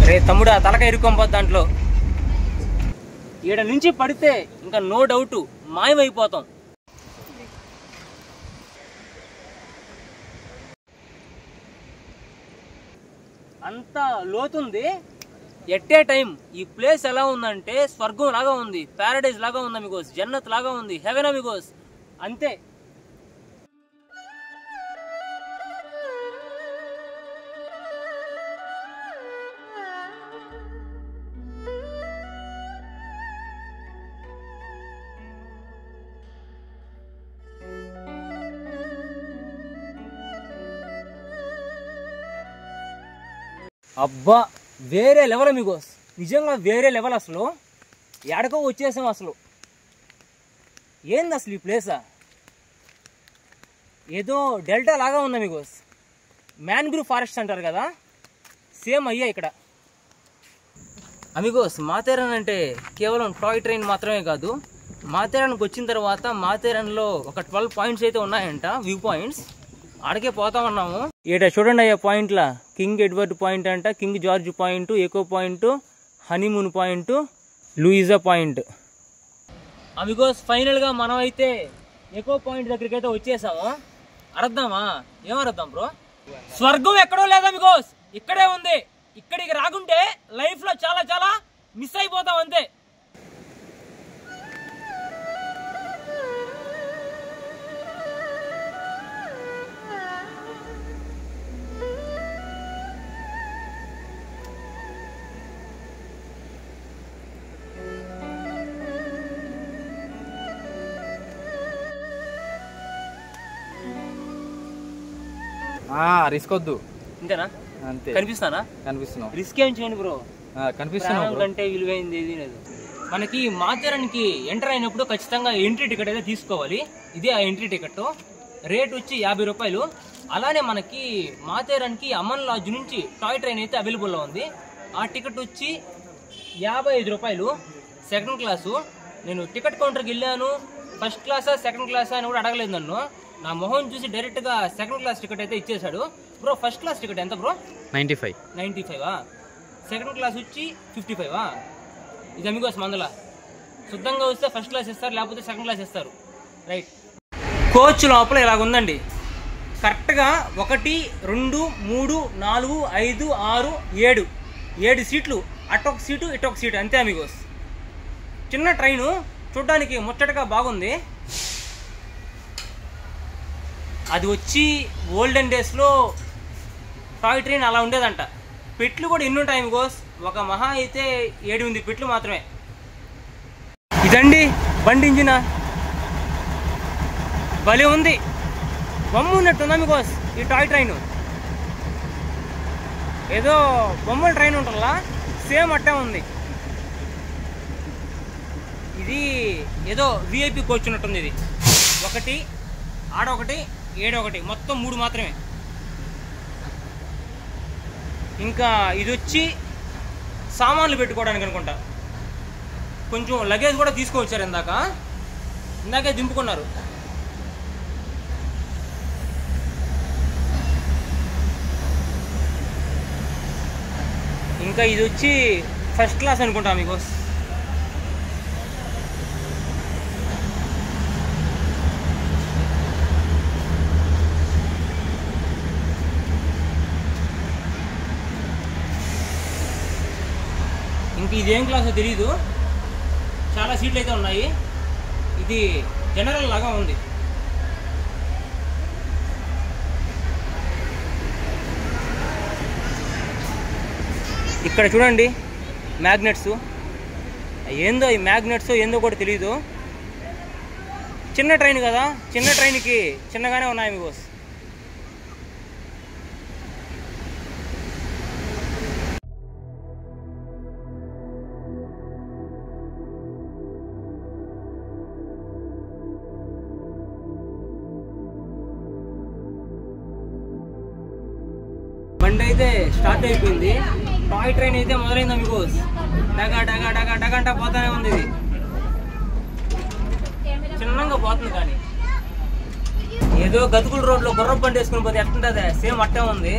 రే తమ్ముడా తలక ఇరుక్కొనిపోద్ది దాంట్లో. ఈడ నుంచి పడితే ఇంకా నో డౌట్ మాయమైపోతాం. అంత లోతుంది. ఎట్ ఏ టైం ఈ ప్లేస్ ఎలా ఉందంటే స్వర్గం లాగా ఉంది, ప్యారడైజ్ లాగా ఉంది అమిగోస్, జన్నత్ లాగా ఉంది, హెవెన్ అమిగోస్. అంతే. అబ్బా వేరే లెవెల్ అమిగోస్, నిజంగా వేరే లెవెల్. అసలు ఎడకో వచ్చేసాం. అసలు ఏంది అసలు ఈ ప్లేసా? ఏదో డెల్టా లాగా ఉంది అమిగోస్. మ్యాంగ్రూవ్ ఫారెస్ట్ అంటారు కదా, సేమ్ అయ్యా ఇక్కడ అమిగోస్. మాథేరన్ అంటే కేవలం టాయ్ ట్రైన్ మాత్రమే కాదు. మాథేరన్కి వచ్చిన తర్వాత మాథేరన్లో ఒక 12 పాయింట్స్ అయితే ఉన్నాయంట, వ్యూ పాయింట్స్. ఆడకే పోతా ఉన్నాము. ఈడ చూడండి అయ్యా పాయింట్లా, కింగ్ ఎడ్వర్డ్ పాయింట్ అంట, king George point, echo point, honeymoon point, Louisa point. Amigos ఫైనల్గా మనం అయితే ఎకో పాయింట్ దగ్గరికి అయితే వచ్చేసాము. అర్థమా? ఏమర్థం బ్రో? స్వర్గం ఎక్కడో లేదు అమిగోస్, ఇక్కడే ఉంది. ఇక్కడికి రాకుంటే లైఫ్లో చాలా చాలా మిస్ అయిపోతాం అంతే. రిస్క్ వద్దు. ఇంతేనా? అంతే. కనిపిస్తానా? కనిపిస్తున్నావు. రిస్క్ ఏం చేయండి బ్రో, కనిపిస్తున్నావు కంటే విలువైంది ఏది లేదు. మనకి మాథేరన్కి ఎంటర్ అయినప్పుడు ఖచ్చితంగా ఎంట్రీ టికెట్ అయితే తీసుకోవాలి. ఇదే ఆ ఎంట్రీ టికెట్. రేట్ వచ్చి 50 రూపాయలు. అలానే మనకి మాథేరన్కి అమన్ లాడ్జ్ నుంచి టాయ్ ట్రైన్ అయితే అవైలబుల్లో ఉంది. ఆ టికెట్ వచ్చి 55 రూపాయలు, సెకండ్ క్లాసు. నేను టికెట్ కౌంటర్కి వెళ్ళాను, ఫస్ట్ క్లాసా సెకండ్ క్లాసా అని కూడా అడగలేదు నన్ను. నా మొహం చూసి డైరెక్ట్గా సెకండ్ క్లాస్ టికెట్ అయితే ఇచ్చేశాడు. బ్రో ఫస్ట్ క్లాస్ టికెట్ ఎంత బ్రో? 95. 95 సెకండ్ క్లాస్ వచ్చి 55 ఇది అమిగోస్ మందల. శుద్ధంగా వస్తే ఫస్ట్ క్లాస్ ఇస్తారు, లేకపోతే సెకండ్ క్లాస్ ఇస్తారు. రైట్. కోచ్ లోపల ఇలాగ ఉందండి. కరెక్ట్గా 1 2 3 4 5 6 7 సీట్లు. అటొక సీటు ఇటొక సీటు అంతే అమిగోస్. చిన్న ట్రైను, చూడ్డానికి ముచ్చటగా బాగుంది. అది వచ్చి ఓల్డెన్ డేస్లో టాయ్ ట్రైన్ అలా ఉండేదంట. పెట్లు కూడా ఎన్ని ఉంటాయి అమిగోస్? ఒక మహా అయితే 7-8 పెట్లు మాత్రమే. ఇదండి బండి ఇంజిన్. భలే ఉంది, బొమ్మ ఉన్నట్టుంది అమిగోస్ ఈ టాయ్ ట్రైన్. ఏదో బొమ్మల ట్రైన్ ఉంటుందా, సేమ్ అట్టే ఉంది. ఇది ఏదో విఐపి కోచ్ ఉన్నట్టుంది. ఇది 1 ఆడొకటి 7 మొత్తం 3 మాత్రమే. ఇంకా ఇది వచ్చి సామాన్లు పెట్టుకోవడానికి అనుకుంటా. కొంచెం లగేజ్ కూడా తీసుకొచ్చారు, ఇందాకే దింపుకున్నారు. ఇంకా ఇది వచ్చి ఫస్ట్ క్లాస్ అనుకుంటా మీకు. ఇంక ఇదేం క్లాసో తెలీదు, చాలా సీట్లు అయితే ఉన్నాయి. ఇది జనరల్ లాగా ఉంది. ఇక్కడ చూడండి మ్యాగ్నెట్స్. ఏందో ఈ మ్యాగ్నెట్స్ ఏందో కూడా తెలీదు. చిన్న ట్రైన్ కదా, చిన్న ట్రైన్కి చిన్నగానే ఉన్నాయి మీకు. బండి అయితే స్టార్ట్ అయిపోయింది. టాయ్ ట్రైన్ అయితే మొదలైంది మీకు. డగా డగా డగా డగా అంటా పోతానే ఉంది. ఇది చిన్నగా పోతుంది, కానీ ఏదో గతుకుల రోడ్లో గుర్రం బండి వేసుకుని పోతే ఎట్టుంటుంది, సేమ్ అట్టే ఉంది.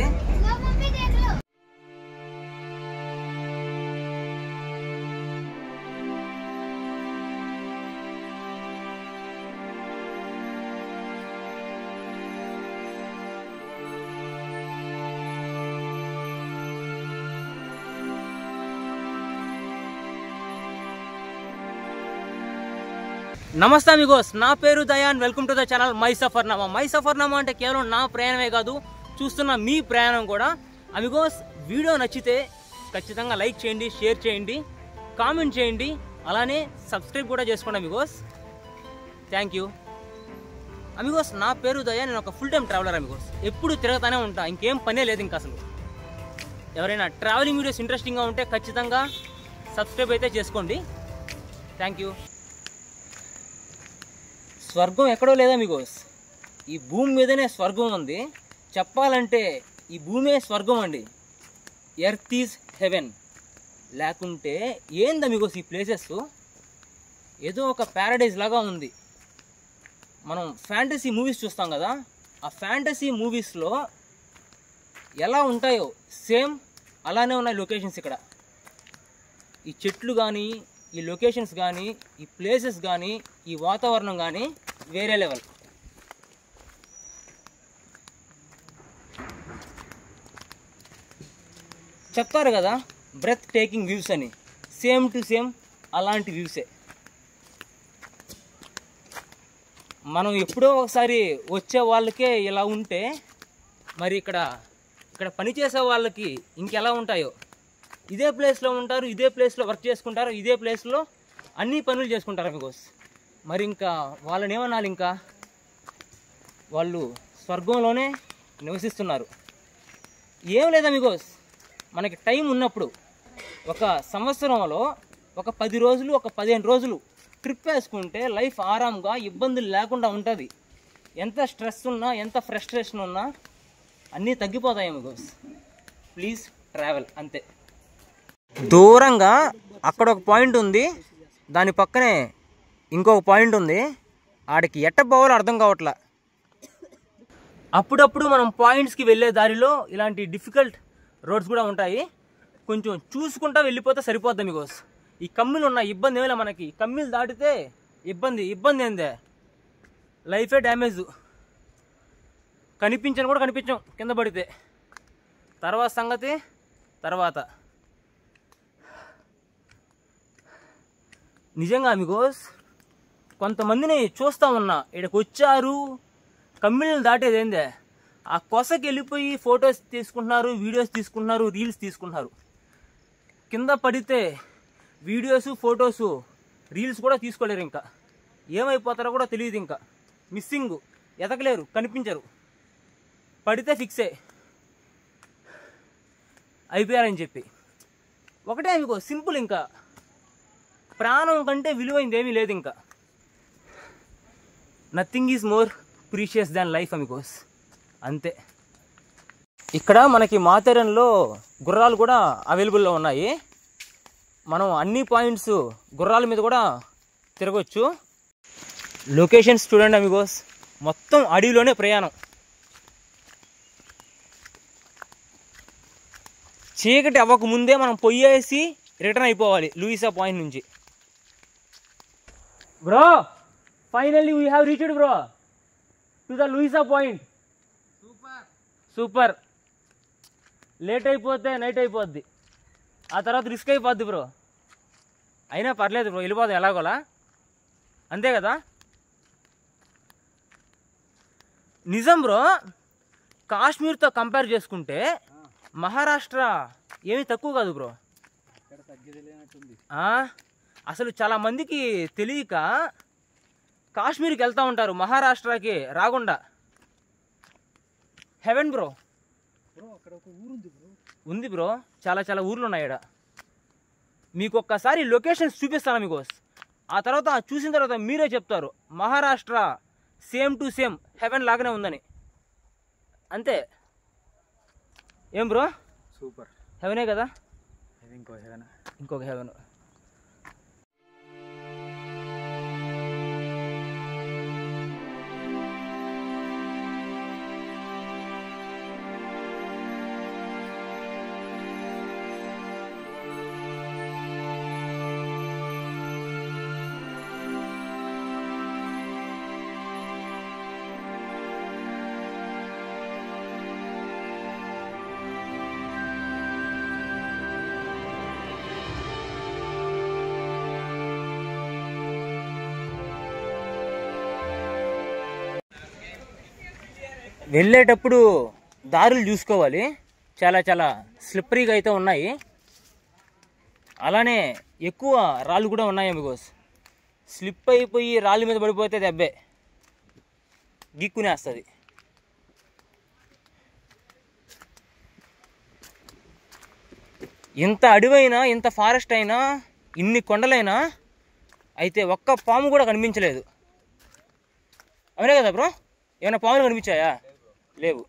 నమస్తే అమిగోస్, నా పేరు Dayan. Welcome to the channel my Safarnama. My Safarnama అంటే కేవలం నా ప్రయాణమే కాదు, చూస్తున్న మీ ప్రయాణం కూడా. అమిగోస్, వీడియో నచ్చితే ఖచ్చితంగా లైక్ చేయండి, షేర్ చేయండి, కామెంట్ చేయండి, అలానే సబ్స్క్రైబ్ కూడా చేసుకోండి అమిగోస్. Thank you Amigos. నా పేరు దయాన్, నేను ఒక ఫుల్ టైం ట్రావెలర్ అమిగోస్. ఎప్పుడు తిరుగుతానే ఉంటా, ఇంకేం పనే లేదు ఇంకా అసలు. ఎవరైనా ట్రావెలింగ్ వీడియోస్ ఇంట్రెస్టింగ్గా ఉంటే ఖచ్చితంగా సబ్స్క్రైబ్ అయితే చేసుకోండి. Thank you. స్వర్గం ఎక్కడో లేదా అమిగోస్, ఈ భూమి మీదనే స్వర్గం ఉంది. చెప్పాలంటే ఈ భూమే స్వర్గం అండి. Earth is heaven. లేకుంటే ఏంది అమిగోస్ ఈ ప్లేసెస్, ఏదో ఒక ప్యారడైజ్ లాగా ఉంది. మనం ఫ్యాంటసీ మూవీస్ చూస్తాం కదా, ఆ ఫ్యాంటసీ మూవీస్లో ఎలా ఉంటాయో సేమ్ అలానే ఉన్నాయి లొకేషన్స్ ఇక్కడ. ఈ చెట్లు కానీ, ఈ లొకేషన్స్ కానీ, ఈ ప్లేసెస్ కానీ, ఈ వాతావరణం కానీ వేరే లెవెల్. చెప్తారు కదా బ్రెత్ టేకింగ్ వ్యూస్ అని, సేమ్ టు సేమ్ అలాంటి వ్యూసే. మనం ఎప్పుడో ఒకసారి వచ్చే వాళ్ళకే ఇలా ఉంటే మరి ఇక్కడ పనిచేసే వాళ్ళకి ఇంకెలా ఉంటాయో. ఇదే ప్లేస్లో ఉంటారు, ఇదే ప్లేస్లో వర్క్ చేసుకుంటారు, ఇదే ప్లేస్లో అన్ని పనులు చేసుకుంటారు అమిగోస్. మరి ఇంకా వాళ్ళని ఏమనాలి, ఇంకా వాళ్ళు స్వర్గంలోనే నివసిస్తున్నారు. ఏం లేదు అమిగోస్, మనకి టైం ఉన్నప్పుడు ఒక సంవత్సరంలో ఒక 10 రోజులు, ఒక 15 రోజులు ట్రిప్ వేసుకుంటే లైఫ్ ఆరాంగా ఇబ్బందులు లేకుండా ఉంటుంది. ఎంత స్ట్రెస్ ఉన్నా, ఎంత ఫ్రస్ట్రేషన్ ఉన్నా అన్నీ తగ్గిపోతాయి అమిగోస్. ప్లీజ్ ట్రావెల్, అంతే. దూరంగా అక్కడ ఒక పాయింట్ ఉంది, దాని పక్కనే ఇంకొక పాయింట్ ఉంది. ఆడికి ఎట్ట పోవాలో అర్థం కావట్లా. అప్పుడప్పుడు మనం పాయింట్స్కి వెళ్ళే దారిలో ఇలాంటి డిఫికల్ట్ రోడ్స్ కూడా ఉంటాయి. కొంచెం చూసుకుంటా వెళ్ళిపోతే సరిపోద్ది అమిగోస్. ఈ కమ్మిలు ఉన్న ఇబ్బంది ఏమైనా, మనకి కమ్మిలు దాటితే ఇబ్బంది ఏందే, లైఫే డ్యామేజ్. కనిపించని కూడా కనిపించాం కింద పడితే, తర్వాత సంగతి తర్వాత. నిజంగా అమిగోస్, కొంతమందిని చూస్తూ ఉన్నా, ఇక్కడికి వచ్చారు కమ్మిళ్ళని దాటేది ఏందే, ఆ కొసకి వెళ్ళిపోయి ఫొటోస్ తీసుకుంటున్నారు, వీడియోస్ తీసుకుంటున్నారు, రీల్స్ తీసుకుంటున్నారు. కింద పడితే వీడియోసు, ఫొటోసు, రీల్స్ కూడా తీసుకోలేరు. ఇంకా ఏమైపోతారో కూడా తెలియదు. ఇంకా మిస్సింగ్, ఎతకలేరు, కనిపించరు. పడితే ఫిక్సే అయిపోయారని చెప్పి. ఒకటే అమిగోస్, సింపుల్. ఇంకా ప్రాణం కంటే విలువైంది ఏమీ లేదు. ఇంకా nothing is more precious than life Amigos, అంతే. ఇక్కడ మనకి మాథెరన్లో గుర్రాలు కూడా అవైలబుల్లో ఉన్నాయి. మనం అన్ని పాయింట్స్ గుర్రాల మీద కూడా తిరగవచ్చు. లొకేషన్స్ చూడండి అమిగోస్, మొత్తం అడవిలోనే ప్రయాణం. చీకటి అవ్వక ముందే మనం పొయ్యేసి రిటర్న్ అయిపోవాలి లూయిసా పాయింట్ నుంచి. Bro, finally we have reached bro to the Luisa point. Super. Late అయిపోతే నైట్ అయిపోద్ది, ఆ తర్వాత రిస్క్ అయిపోద్ది బ్రో. అయినా పర్లేదు బ్రో, వెళ్ళిపోదాం ఎలాగోలా, అంతే కదా. నిజం బ్రో, కాశ్మీర్తో కంపేర్ చేసుకుంటే మహారాష్ట్ర ఏమీ తక్కువ కాదు బ్రో. అసలు చాలా మందికి తెలియక కాశ్మీర్కి వెళ్తూ ఉంటారు, మహారాష్ట్రకి రాకుండా. Heaven bro. ఉంది బ్రో, చాలా ఊర్లు ఉన్నాయి ఇక్కడ. మీకు ఒక్కసారి లొకేషన్స్ చూపిస్తాను మీకోస్, ఆ తర్వాత చూసిన తర్వాత మీరే చెప్తారు Maharashtra same to same heaven లాగానే ఉందని. అంతే. ఏం బ్రో, సూపర్. హెవెనే కదా, ఇంకొక హెవెన్. వెళ్ళేటప్పుడు దారులు చూసుకోవాలి, చాలా చాలా స్లిప్పరీగా అయితే ఉన్నాయి. అలానే ఎక్కువ రాళ్ళు కూడా ఉన్నాయి బికాస్ స్లిప్ అయిపోయి రాళ్ళ మీద పడిపోతే దెబ్బే గీక్కునేస్తుంది. ఇంత అడవైనా ఇంత ఫారెస్ట్ అయినా ఇన్ని కొండలైనా అయితే ఒక్క పాము కూడా కనిపించలేదు. అవునే కదా బ్రో? ఏమైనా పాములు కనిపించాయా? లేవు.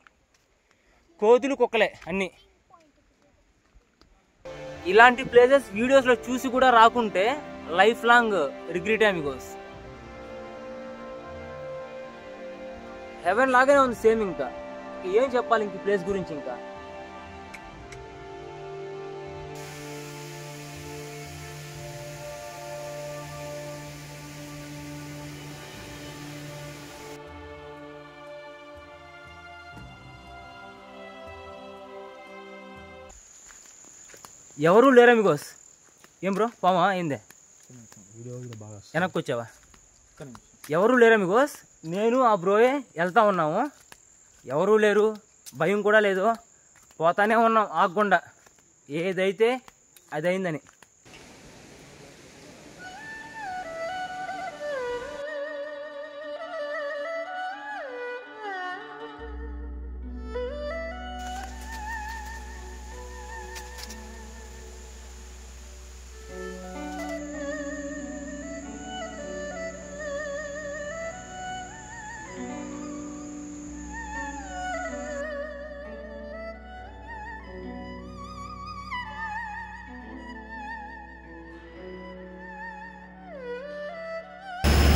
కోతులు కుక్కలే అన్నీ. ఇలాంటి ప్లేసెస్ వీడియోస్లో చూసి కూడా రాకుంటే life long regret amigos. Heaven లాగానే ఉంది సేమ్. ఇంకా ఏం చెప్పాలి ఇంక ప్లేస్ గురించి? ఇంకా ఎవరు లేరా మిగోస్? ఏం బ్రో పామా ఏందే? వెనక్కి వచ్చావా? ఎవరు లేరా మిగోస్? నేను ఆ బ్రోయే వెళ్తా ఉన్నాము, ఎవరూ లేరు, భయం కూడా లేదు, పోతానే ఉన్నాం ఆగకుండా. ఏదైతే అది అయిందని.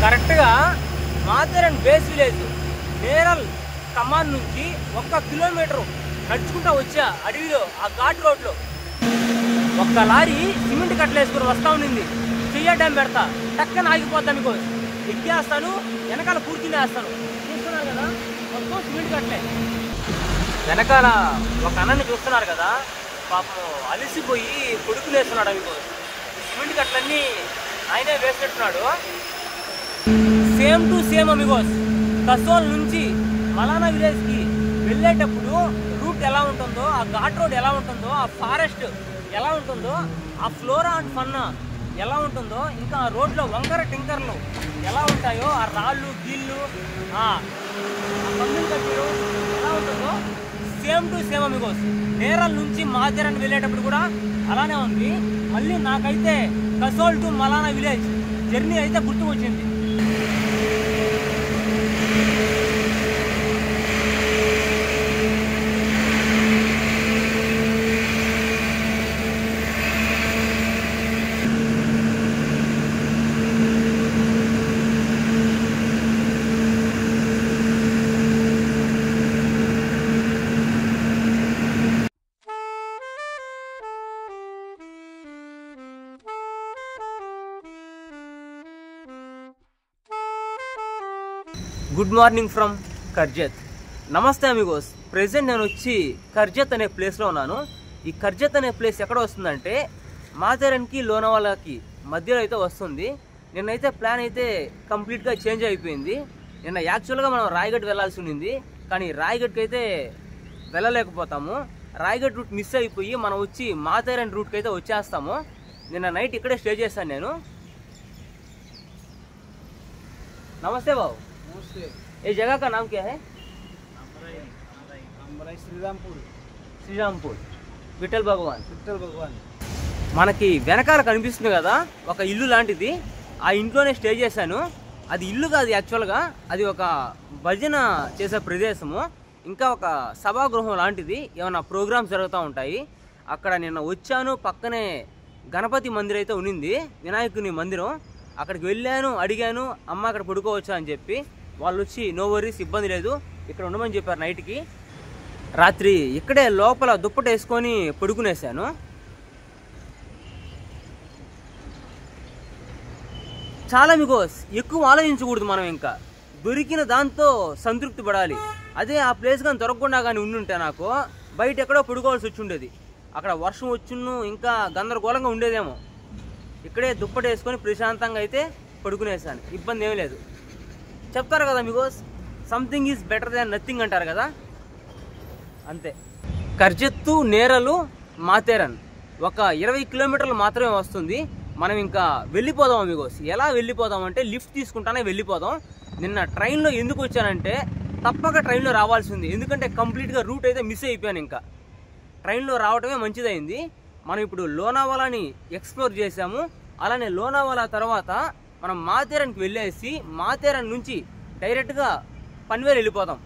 కరెక్ట్గా మాథెరాన్ బేస్ విలేజ్ నేరల్ కమాన్ నుంచి 1 కిలోమీటరు నడుచుకుంటూ వచ్చా అడవిలో ఆ ఘాట్ రోడ్లో. ఒక్క లారీ సిమెంట్ కట్టలు వేసుకుని వస్తూ ఉండింది. చెయ్య డ్యామ్ పెడతా టక్కన ఆగిపోతాను మీకు, ఎక్కేస్తాను, వెనకాల పూర్తినే వేస్తాను. చూస్తున్నారు కదా మొత్తం సిమెంట్ కట్టలే. వెనకాల ఒక అన్నని చూస్తున్నారు కదా, పాపం అలిసిపోయి కొడుకులు వేస్తున్నాడు. మీకు సిమెంట్ కట్టలన్నీ ఆయనే వేసేట్టున్నాడు. Same to same amigos. Kasol నుంచి మలానా విలేజ్కి వెళ్ళేటప్పుడు రూట్ ఎలా ఉంటుందో, ఆ ఘాట్ రోడ్ ఎలా ఉంటుందో, ఆ ఫారెస్ట్ ఎలా ఉంటుందో, ఆ ఫ్లోరా అండ్ ఫన్నా ఎలా ఉంటుందో, ఇంకా ఆ రోడ్లో వంకర టింకర్లు ఎలా ఉంటాయో, ఆ రాళ్ళు గీళ్ళు ఆ కమ్మిన్ కట్టలు ఎలా ఉంటుందో same to same Amigos. Neral నుంచి మాథెరాన్ వెళ్ళేటప్పుడు కూడా అలానే ఉంది. మళ్ళీ నాకైతే Kasol to Malana village journey అయితే గుర్తుకొచ్చింది. Good morning from Karjat. నమస్తే అమిగోస్. ప్రెజెంట్ నేను వచ్చి కర్జత్ అనే ప్లేస్లో ఉన్నాను. ఈ కర్జత్ అనే ప్లేస్ ఎక్కడ వస్తుందంటే మాథెరాన్కి లోనావాలాకి మధ్యలో అయితే వస్తుంది. నిన్నైతే ప్లాన్ అయితే కంప్లీట్గా చేంజ్ అయిపోయింది. నిన్న యాక్చువల్గా మనం రాయగఢ్ వెళ్ళాల్సి ఉండింది, కానీ రాయగఢ్కి అయితే వెళ్ళలేకపోతాము. రాయగఢ్ రూట్ మిస్ అయిపోయి మనం వచ్చి మాథెరాన్ రూట్కి అయితే వచ్చేస్తాము. నిన్న నైట్ ఇక్కడే స్టే చేశాను నేను. నమస్తే బాబు. ये जगह का नाम क्या है? శ్రీరాంపూర్ విఠల్ భగవాన్. మనకి వెనకాల కనిపిస్తుంది కదా ఒక ఇల్లు లాంటిది, ఆ ఇంట్లోనే స్టే చేశాను. అది ఇల్లు కాదు యాక్చువల్గా, అది ఒక భజన చేసే ప్రదేశము, ఇంకా ఒక సభాగృహం లాంటిది. ఏమైనా ప్రోగ్రామ్స్ జరుగుతూ ఉంటాయి అక్కడ. నిన్న వచ్చాను, పక్కనే గణపతి మందిరం అయితే ఉన్నింది, వినాయకుని మందిరం. అక్కడికి వెళ్ళాను, అడిగాను అమ్మ అక్కడ పడుకోవచ్చా అని చెప్పి. వాళ్ళు వచ్చి నో వరీస్, ఇబ్బంది లేదు, ఇక్కడ ఉండమని చెప్పారు. నైట్కి రాత్రి ఇక్కడే లోపల దుప్పట వేసుకొని పడుకునేసాను. చాలా మీకు ఎక్కువ ఆలోచించకూడదు మనం, ఇంకా దొరికిన దాంతో సంతృప్తి పడాలి. అదే ఆ ప్లేస్ కానీ దొరకకుండా కానీ ఉండుంటే నాకు బయట ఎక్కడో పడుకోవాల్సి వచ్చి ఉండేది. అక్కడ వర్షం వచ్చును, ఇంకా గందరగోళంగా ఉండేదేమో. ఇక్కడే దుప్పట వేసుకొని ప్రశాంతంగా అయితే పడుకునేసాను, ఇబ్బంది ఏమీ లేదు. చెప్తారు కదా మీకు something is better than nothing అంటారు కదా, అంతే. కర్జత్తు, నేరలు, మాథేరన్ ఒక 20 కిలోమీటర్లు మాత్రమే వస్తుంది. మనం ఇంకా వెళ్ళిపోదాం అమిగోస్. ఎలా వెళ్ళిపోదాం అంటే లిఫ్ట్ తీసుకుంటానే వెళ్ళిపోదాం. నిన్న ట్రైన్లో ఎందుకు వచ్చానంటే తప్పక ట్రైన్లో రావాల్సింది, ఎందుకంటే కంప్లీట్గా రూట్ అయితే మిస్ అయిపోయాను. ఇంకా ట్రైన్లో రావడమే మంచిదైంది. మనం ఇప్పుడు లోనావాలాని ఎక్స్ప్లోర్ చేసాము. అలానే లోనావాలా తర్వాత మనం మాథేరన్కి వెళ్ళేసి మాథేరన్ నుంచి డైరెక్ట్గా పన్వేల్ వెళ్ళిపోతాం.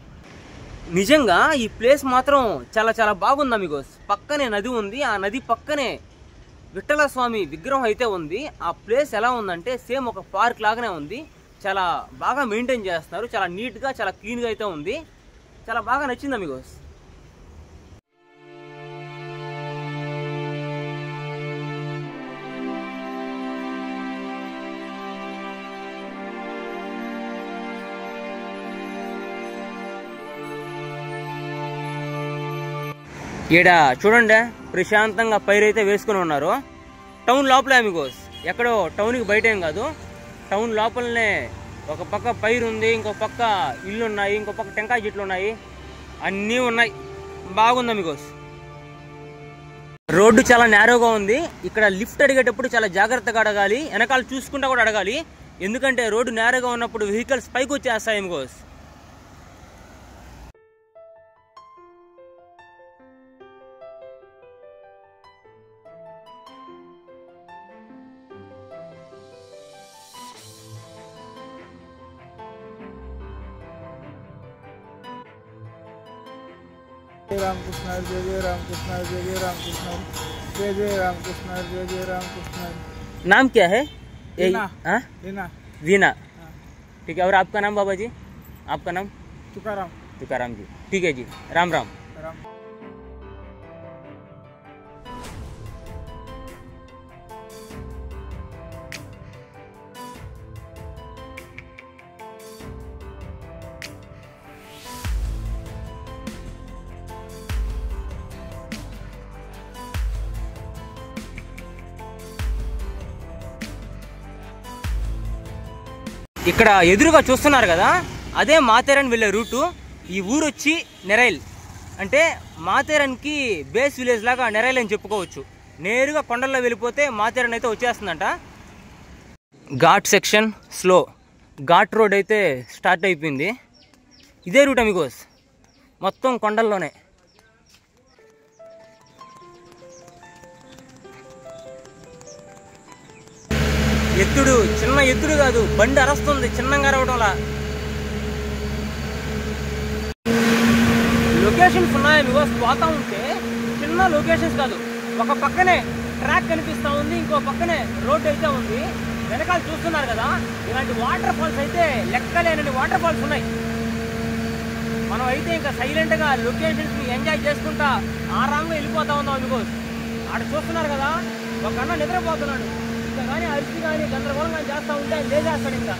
నిజంగా ఈ ప్లేస్ మాత్రం చాలా చాలా బాగుంది అమిగోస్. పక్కనే నది ఉంది, ఆ నది పక్కనే విఠల స్వామి విగ్రహం అయితే ఉంది. ఆ ప్లేస్ ఎలా ఉందంటే సేమ్ ఒక పార్క్ లాగానే ఉంది. చాలా బాగా మెయింటైన్ చేస్తున్నారు, చాలా నీట్గా చాలా క్లీన్గా అయితే ఉంది. చాలా బాగా నచ్చింది అమిగోస్. ఈడ చూడండి ప్రశాంతంగా పైరైతే వేసుకుని ఉన్నారు. టౌన్ లోపలే అమిగోస్, ఎక్కడో టౌన్కి బయట ఏం కాదు. టౌన్ లోపలనే ఒక పక్క పైరు ఉంది, ఇంకో పక్క ఇల్లు ఉన్నాయి, ఇంకో పక్క టెంకాయ చెట్లు ఉన్నాయి, అన్నీ ఉన్నాయి. బాగుంది అమిగోస్. రోడ్డు చాలా నేరోగా ఉంది. ఇక్కడ లిఫ్ట్ అడిగేటప్పుడు చాలా జాగ్రత్తగా అడగాలి, వెనకాల చూసుకుంటా కూడా అడగాలి. ఎందుకంటే రోడ్డు నేరోగా ఉన్నప్పుడు వెహికల్స్ పైకి వచ్చేస్తాయి అమిగోస్. रामकृष्ण जय जय रामकृष्ण जय जय रामकृष्ण जय जय रामकृष्ण जय जय रामकृष्ण। नाम क्या है? वीना। वीना, ठीक है। और आपका नाम बाबा जी? आपका नाम? तुकाराम। तुकाराम जी, ठीक है जी। राम राम। राम। ఇక్కడ ఎదురుగా చూస్తున్నారు కదా, అదే మాథేరన్ వెళ్ళే రూటు. ఈ ఊరు వచ్చి నెరైల్, అంటే మాథేరన్కి బేస్ విలేజ్ లాగా నెరైల్ అని చెప్పుకోవచ్చు. నేరుగా కొండల్లో వెళ్ళిపోతే మాథేరన్ అయితే వచ్చేస్తుందంట. Ghat section slow, ghat road అయితే స్టార్ట్ అయిపోయింది. ఇదే రూట్ అమిగోస్, మొత్తం కొండల్లోనే. ఎత్తుడు చిన్న ఎత్తుడు కాదు, బండి అరస్తుంది చిన్నగా అరవడంలా. లొకేషన్స్ ఉన్నాయి బికాస్ పోతా ఉంటే చిన్న లొకేషన్స్ కాదు, ఒక పక్కనే ట్రాక్ కనిపిస్తూ ఉంది, ఇంకో పక్కనే రోడ్ అయితే ఉంది. వెనకాల చూస్తున్నారు కదా, ఇలాంటి వాటర్ ఫాల్స్ అయితే లెక్కలేనని వాటర్ ఫాల్స్ ఉన్నాయి. మనం అయితే ఇంకా సైలెంట్గా లొకేషన్స్ని ఎంజాయ్ చేసుకుంటా ఆరాంగా వెళ్ళిపోతా ఉన్నాం బికాస్ అక్కడ చూస్తున్నారు కదా, ఒక అన్న నిద్రపోతున్నాడు. ఇంకా కానీ అరిసి కానీ గందరగోళంగా చేస్తూ ఉంటే లేచేస్తాడు ఇంకా.